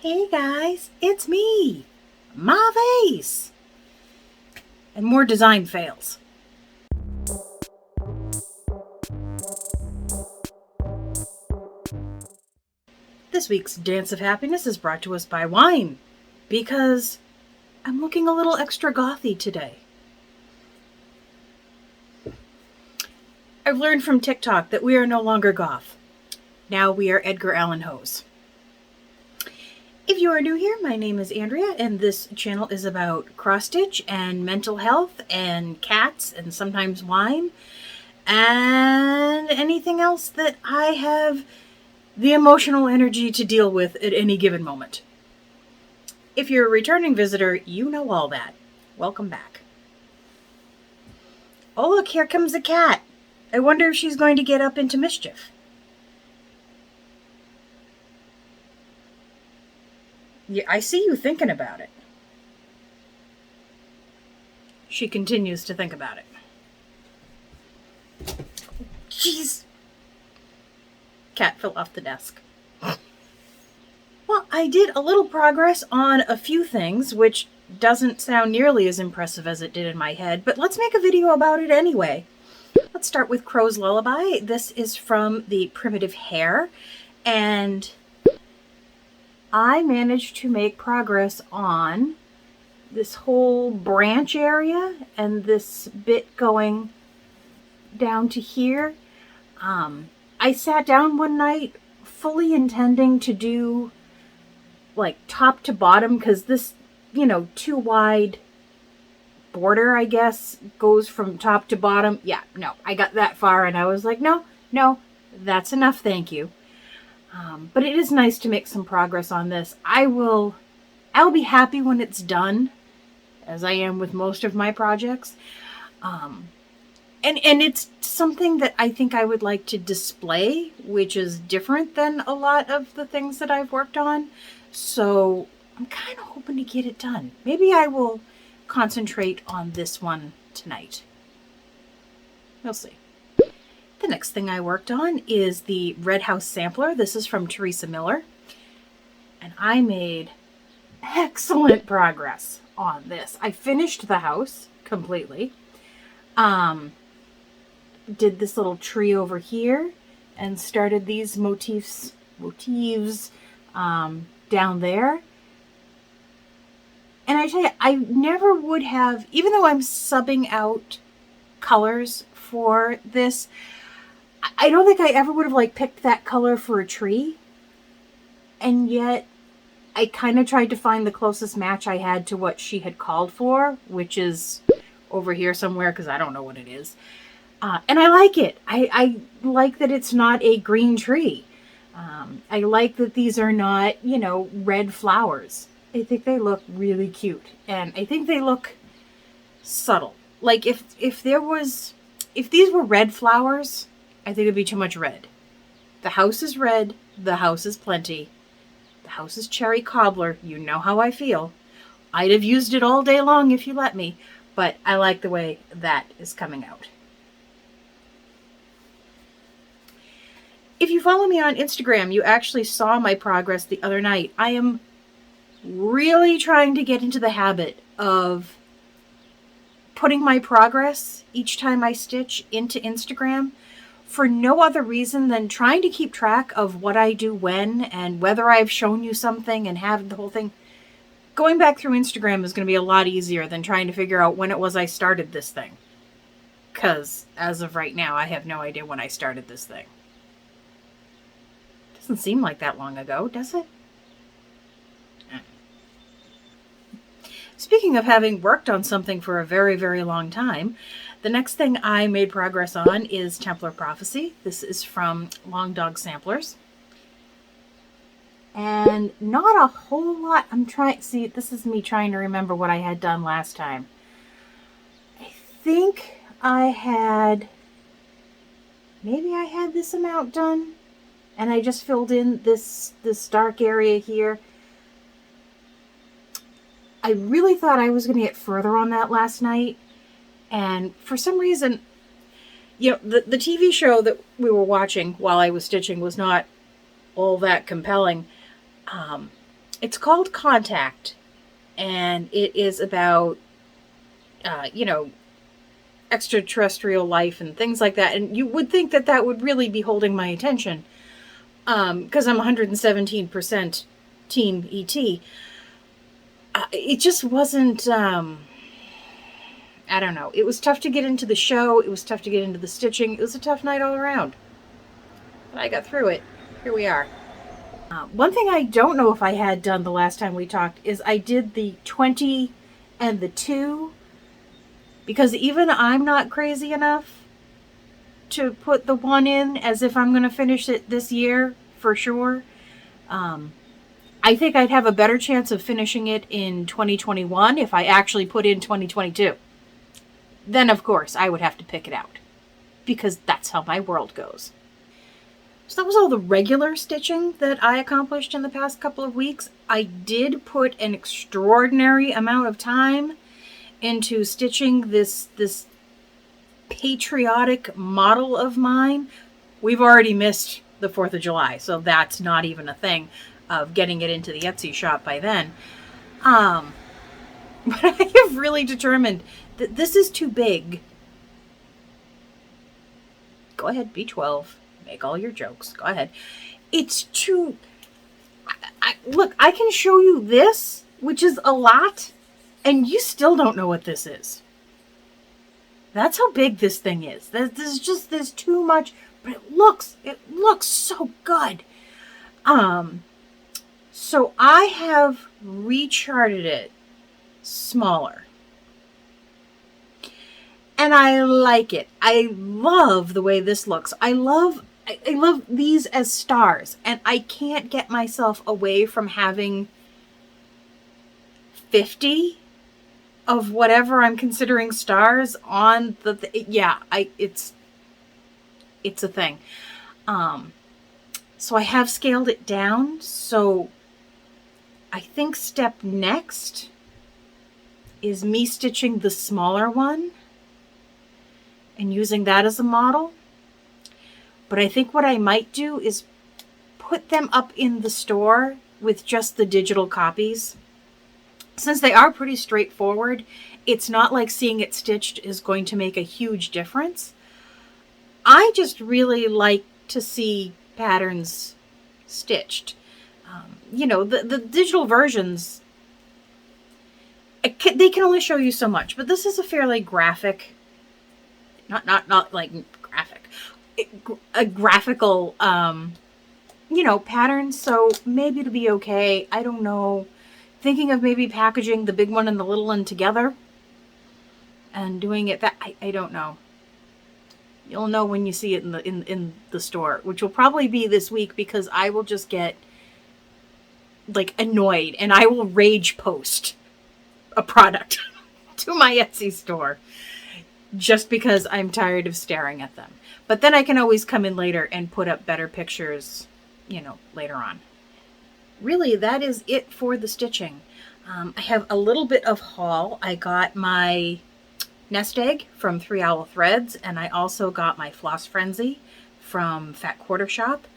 Hey guys, it's me, my vase, and more design fails. This week's Dance of Happiness is brought to us by wine, because I'm looking a little extra gothy today. I've learned from TikTok that we are no longer goth. Now we are Edgar Allan Poes. If you are new here, my name is Andrea, and this channel is about cross-stitch and mental health and cats and sometimes wine and anything else that I have the emotional energy to deal with at any given moment. If you're a returning visitor, you know all that. Welcome back. Oh look, here comes a cat. I wonder if she's going to get up into mischief. Yeah, I see you thinking about it. She continues to think about it. Jeez. Cat fell off the desk. Well, I did a little progress on a few things, which doesn't sound nearly as impressive as it did in my head, but let's make a video about it anyway. Let's start with Crow's Lullaby. This is from the primitive Hare, and I managed to make progress on this whole branch area and this bit going down to here. I sat down one night fully intending to do like top to bottom, because this, too wide border, I guess, goes from top to bottom. Yeah, no, I got that far and I was like, no, that's enough, thank you. But it is nice to make some progress on this. I'll be happy when it's done, as I am with most of my projects. And it's something that I think I would like to display, which is different than a lot of the things that I've worked on. So I'm kind of hoping to get it done. Maybe I will concentrate on this one tonight. We'll see. The next thing I worked on is the Red House Sampler. This is from Teresa Miller. And I made excellent progress on this. I finished the house completely. Did this little tree over here and started these motifs down there. And I tell you, I never would have, even though I'm subbing out colors for this, I don't think I ever would have picked that color for a tree. And yet I kind of tried to find the closest match I had to what she had called for, which is over here somewhere, because I don't know what it is. And I like it. I like that it's not a green tree. I like that these are not, red flowers. I think they look really cute. And I think they look subtle. Like if these were red flowers, I think it'd be too much red. The house is red. The house is plenty. The house is cherry cobbler. You know how I feel. I'd have used it all day long if you let me. But I like the way that is coming out. If you follow me on Instagram, you actually saw my progress the other night. I am really trying to get into the habit of putting my progress each time I stitch into Instagram for no other reason than trying to keep track of what I do when and whether I've shown you something and have the whole thing. Going back through Instagram is going to be a lot easier than trying to figure out when it was I started this thing. Because as of right now, I have no idea when I started this thing. Doesn't seem like that long ago, does it? Speaking of having worked on something for a very, very long time, the next thing I made progress on is Templar Prophecy. This is from Long Dog Samplers. And not a whole lot. See, this is me trying to remember what I had done last time. I think maybe I had this amount done. And I just filled in this dark area here. I really thought I was going to get further on that last night. And for some reason, the TV show that we were watching while I was stitching was not all that compelling. It's called Contact, and it is about, extraterrestrial life and things like that. And you would think that that would really be holding my attention, because I'm 117% Team ET. It just wasn't. I don't know. It was tough to get into the show. It was tough to get into the stitching. It was a tough night all around. But I got through it. Here we are. One thing I don't know if I had done the last time we talked is I did the 20 and the 2, because even I'm not crazy enough to put the 1 in as if I'm going to finish it this year for sure. I think I'd have a better chance of finishing it in 2021 if I actually put in 2022. Then, of course, I would have to pick it out, because that's how my world goes. So that was all the regular stitching that I accomplished in the past couple of weeks. I did put an extraordinary amount of time into stitching this patriotic model of mine. We've already missed the 4th of July, so that's not even a thing of getting it into the Etsy shop by then. But I have really determined that this is too big. Go ahead, B12. Make all your jokes. Go ahead. It's too... Look, I can show you this, which is a lot, and you still don't know what this is. That's how big this thing is. There's too much, but it looks so good. So I have recharted it smaller. And I like it. I love the way this looks. I love these as stars, and I can't get myself away from having 50 of whatever I'm considering stars on it's a thing. So I have scaled it down. So I think step next is me stitching the smaller one and using that as a model. But I think what I might do is put them up in the store with just the digital copies. Since they are pretty straightforward, it's not like seeing it stitched is going to make a huge difference. I just really like to see patterns stitched. The digital versions, they can only show you so much, but this is a fairly graphic, not like graphic, a graphical, pattern. So maybe it'll be okay. I don't know. Thinking of maybe packaging the big one and the little one together and doing it that I don't know. You'll know when you see it in the store, which will probably be this week, because I will just get like annoyed and I will rage post a product to my Etsy store just because I'm tired of staring at them. But then I can always come in later and put up better pictures, later on. Really, that is it for the stitching. I have a little bit of haul. I got my nest egg from 3 Owl Threads, and I also got my Floss Frenzy from Fat Quarter Shop.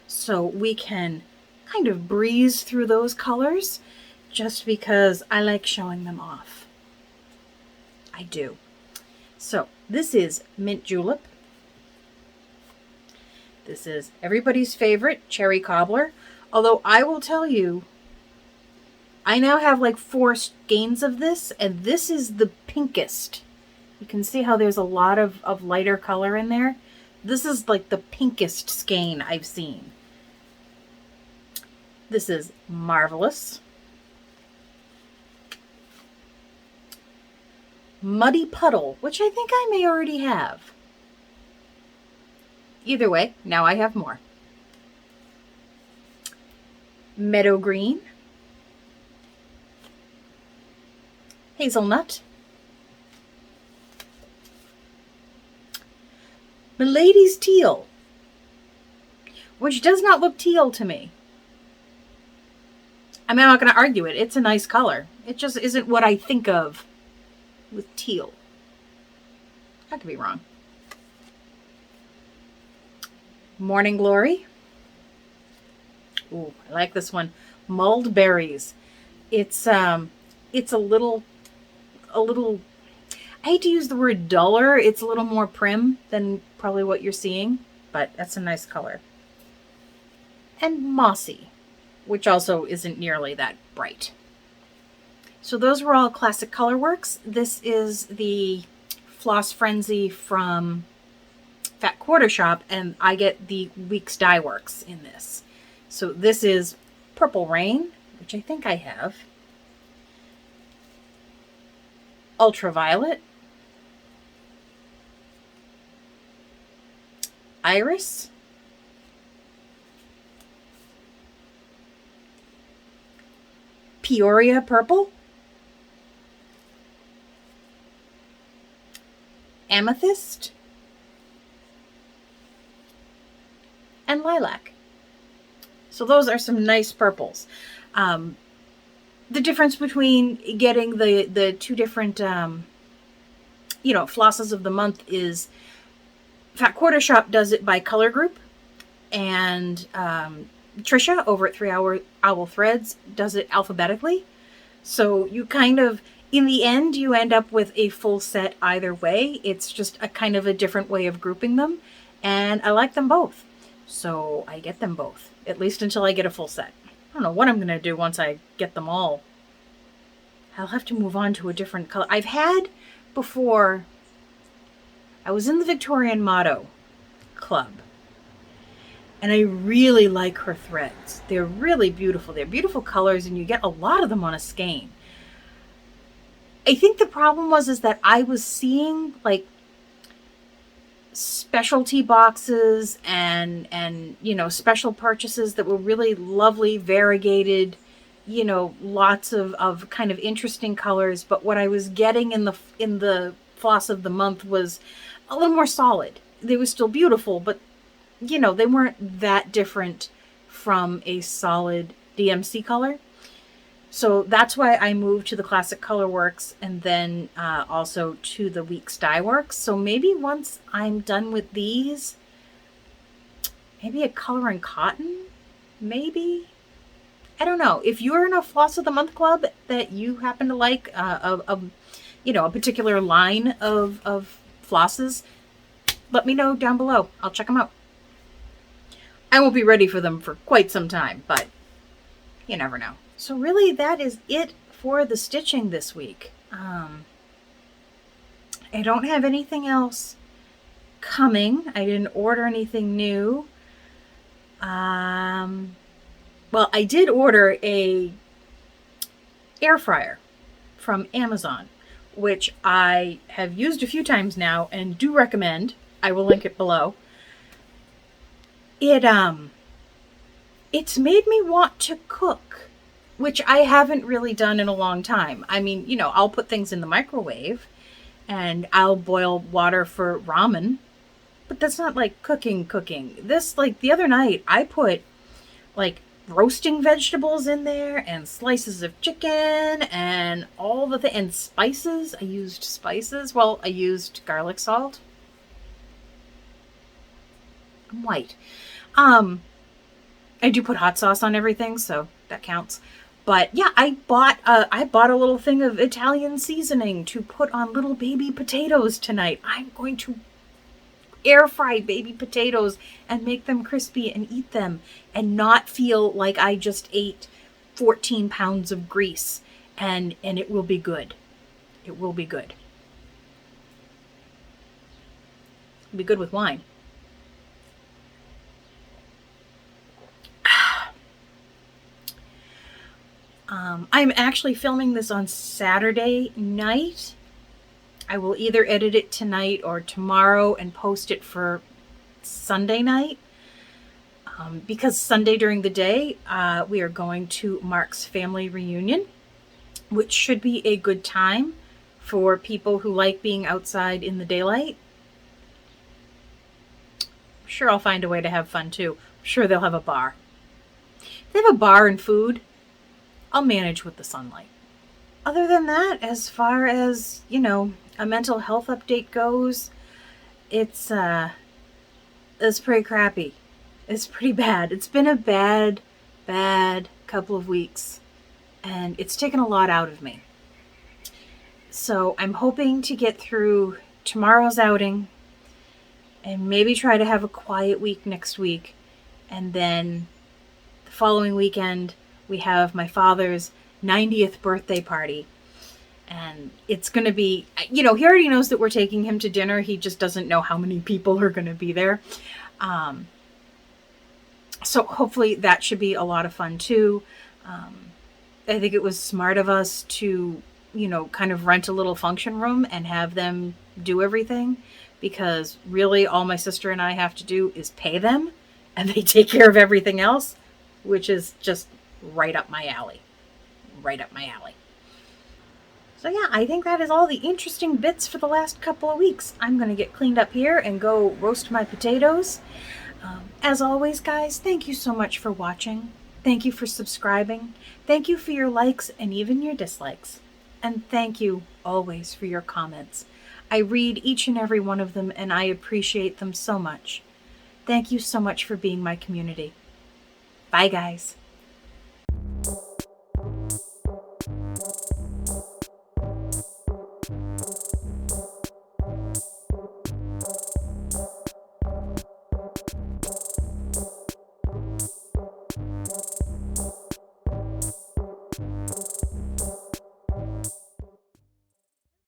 So we can kind of breeze through those colors just because I like showing them off. I do. So this is Mint Julep. This is everybody's favorite Cherry Cobbler. Although I will tell you, I now have like 4 skeins of this, and this is the pinkest. You can see how there's a lot of lighter color in there. This is like the pinkest skein I've seen. This is Marvelous. Muddy Puddle, which I think I may already have. Either way, now I have more. Meadow Green. Hazelnut. Milady's Teal, which does not look teal to me. I'm not going to argue it. It's a nice color. It just isn't what I think of with teal. I could be wrong. Morning Glory. Ooh, I like this one. Mulled berries. It's a little, I hate to use the word duller. It's a little more prim than probably what you're seeing, but that's a nice color. And mossy, which also isn't nearly that bright. So those were all classic colorworks. This is the Floss Frenzy from Fat Quarter Shop, and I get the Weeks Dye Works in this. So this is Purple Rain, which I think I have. Ultraviolet. Iris. Peoria Purple. Amethyst. And Lilac. So those are some nice purples. The difference between getting the two different, flosses of the month is Fat Quarter Shop does it by color group, and Trisha over at 3 Owl Threads does it alphabetically. So you kind of, in the end, you end up with a full set either way. It's just a kind of a different way of grouping them, and I like them both. So I get them both, at least until I get a full set. I don't know what I'm going to do once I get them all. I'll have to move on to a different color. I've had before, I was in the Victorian Motto Club, and I really like her threads. They're really beautiful. They're beautiful colors, and you get a lot of them on a skein. I think the problem is that I was seeing like specialty boxes and special purchases that were really lovely, variegated, lots of kind of interesting colors. But what I was getting in the floss of the month was a little more solid. They were still beautiful, but they weren't that different from a solid DMC color. So that's why I moved to the Classic Colorworks, and then also to the Weeks Dye Works. So maybe once I'm done with these, maybe a Color and Cotton, maybe? I don't know. If you're in a Floss of the Month club that you happen to like a particular line of flosses, let me know down below. I'll check them out. I won't be ready for them for quite some time, but you never know. So really, that is it for the stitching this week. I don't have anything else coming. I didn't order anything new. Well, I did order a air fryer from Amazon, which I have used a few times now and do recommend. I will link it below. It's made me want to cook, which I haven't really done in a long time. I mean, I'll put things in the microwave and I'll boil water for ramen, but that's not like cooking. This, like the other night, I put like roasting vegetables in there and slices of chicken and all the and spices. I used spices. Well, I used garlic salt. I'm white. I do put hot sauce on everything, so that counts. But yeah, I bought a little thing of Italian seasoning to put on little baby potatoes tonight. I'm going to air fry baby potatoes and make them crispy and eat them and not feel like I just ate 14 pounds of grease, and it will be good. It will be good. It'll be good with wine. I'm actually filming this on Saturday night. I will either edit it tonight or tomorrow and post it for Sunday night. Because Sunday during the day, we are going to Mark's family reunion, which should be a good time for people who like being outside in the daylight. I'm sure I'll find a way to have fun too. I'm sure they'll have a bar. If they have a bar and food, I'll manage with the sunlight. Other than that, as far as, a mental health update goes, it's pretty crappy. It's pretty bad. It's been a bad couple of weeks, and it's taken a lot out of me. So I'm hoping to get through tomorrow's outing and maybe try to have a quiet week next week. And then the following weekend, we have my father's 90th birthday party. And it's going to be, he already knows that we're taking him to dinner. He just doesn't know how many people are going to be there. So hopefully that should be a lot of fun too. I think it was smart of us to, kind of rent a little function room and have them do everything, because really all my sister and I have to do is pay them and they take care of everything else, which is just right up my alley. Right up my alley. So yeah, I think that is all the interesting bits for the last couple of weeks. I'm going to get cleaned up here and go roast my potatoes. As always, guys, thank you so much for watching. Thank you for subscribing. Thank you for your likes and even your dislikes. And thank you always for your comments. I read each and every one of them, and I appreciate them so much. Thank you so much for being my community. Bye, guys.